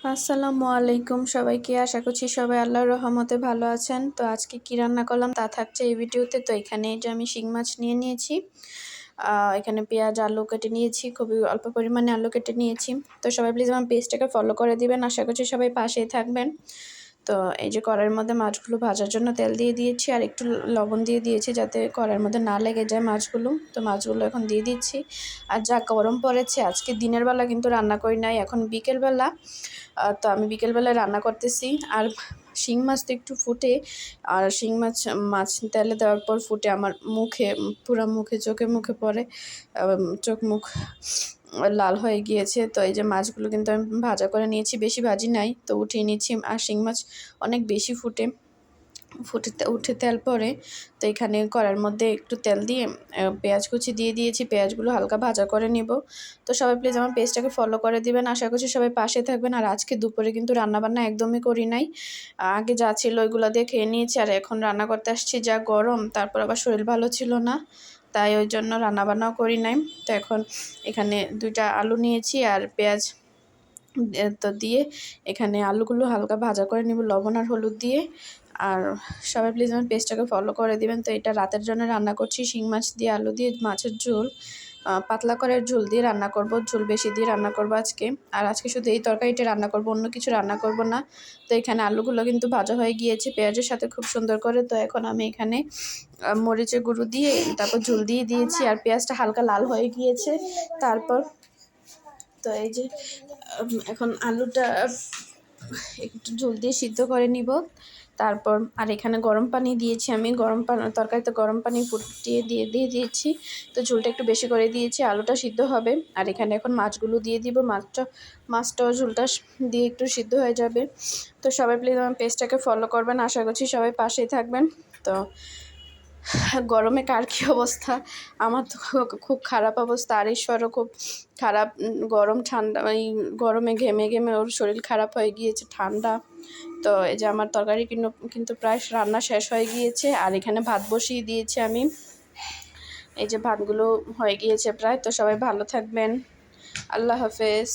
আসসালামু আলাইকুম সবাইকে। আশা করছি সবাই আল্লাহর রহমতে ভালো আছেন। তো আজকে কি রান্না করলাম তা থাকছে এই ভিডিওতে। তো এখানে এই যে আমি শিং মাছ নিয়ে নিয়েছি। এখানে পেঁয়াজ আলু কেটে নিয়েছি, খুবই অল্প পরিমাণে আলু কেটে নিয়েছি। তো সবাই প্লিজ আমার পেজটাকে ফলো করে দিবেন, আশা করছি সবাই পাশেই থাকবেন। তো এই যে কড়াইয়ের মধ্যে মাছগুলো ভাজার জন্য তেল দিয়ে দিয়েছি আর একটু লবণ দিয়ে দিয়েছি যাতে কড়াইয়ের মধ্যে না লেগে যায় মাছগুলো। তো মাছগুলো এখন দিয়ে দিচ্ছি। আর যা গরম পড়েছে, আজকে দিনের বেলা কিন্তু রান্না করি নাই, এখন বিকেলবেলা। তো আমি বিকেলবেলায় রান্না করতেছি। আর শিং মাছ তো একটু ফুটে, আর শিং মাছ তেলে দেওয়ার পর ফুটে আমার মুখে, পুরো মুখে, চোখে মুখে পড়ে, চোখ মুখ লাল হয়ে গিয়েছে। তো এই যে মাছগুলো কিন্তু আমি ভাজা করে নিয়েছি, বেশি ভাজি নাই, তো উঠিয়ে নিয়েছি। আর শিং মাছ অনেক বেশি উঠে তেল পরে। তো এখানে কড়াইয়ের মধ্যে একটু তেল দিয়ে পেঁয়াজ কুচি দিয়ে দিয়েছি, পেঁয়াজগুলো হালকা ভাজা করে নিব। তো সবাই প্লিজ আমার পেজটাকে ফলো করে দিবেন, আশা করছি সবাই পাশে থাকবেন। আর আজকে দুপুরে কিন্তু রান্নাবান্না একদমই করি নাই, আগে যা ছিল ওইগুলো দিয়ে খেয়ে নিয়েছি। আর এখন রান্না করতে আসছি, যা গরম, তারপর আবার শরীর ভালো ছিল না, তাই ওই জন্য রান্নাবান্নাও করি নাই। তো এখন এখানে 2টা আলু নিয়েছি আর পেঁয়াজ তো দিয়ে এখানে আলুগুলো হালকা ভাজা করে নিব লবণ আর হলুদ দিয়ে। আর সবাই প্লিজ আমার পেজটাকে ফলো করে দিবেন। তো এটা রাতের জন্য রান্না করছি, শিং মাছ দিয়ে আলু দিয়ে মাছের ঝোল, পাতলা করে ঝোল দিয়ে রান্না করব, ঝোল বেশি দিয়ে রান্না করব আজকে। আর আজকে শুধু এই তরকারিটা রান্না করব, অন্য কিছু রান্না করব না। তো এখানে আলুগুলো কিন্তু ভাজা হয়ে গিয়েছে পেঁয়াজের সাথে খুব সুন্দর করে। তো এখন আমি এখানে মরিচের গুঁড়ো দিয়ে তারপর ঝোল দিয়ে দিয়েছি, আর পেঁয়াজটা হালকা লাল হয়ে গিয়েছে। তারপর তো এই যে এখন আলুটা একটু ঝোল দিয়ে সিদ্ধ করে নিব। তারপর আর এখানে গরম পানি দিয়েছি, আমি গরম পানি, তরকারিতে গরম পানি ফুটিয়ে দিয়ে দিয়েছি। তো ঝোলটা একটু বেশি করে দিয়েছি, আলুটা সিদ্ধ হবে। আর এখানে এখন মাছগুলো দিয়ে দিব, মাছটাও ঝোলটা দিয়ে একটু সিদ্ধ হয়ে যাবে। তো সবাই প্লিজ আমার পেজটাকে ফলো করবেন, আশা করছি সবাই পাশেই থাকবেন। তো গরমে কার কী অবস্থা, আমার তো খুব খারাপ অবস্থা। আর ঈশ্বরও খুব খারাপ, গরম ঠান্ডা, এই গরমে ঘেমে ঘেমে ওর শরীর খারাপ হয়ে গিয়েছে, ঠান্ডা। তো এই যে আমার তরকারি কিন্তু প্রায় রান্না শেষ হয়ে গিয়েছে। আর এখানে ভাত বসিয়ে দিয়েছি আমি, এই যে ভাতগুলো হয়ে গিয়েছে প্রায়। তো সবাই ভালো থাকবেন, আল্লাহ হাফেজ।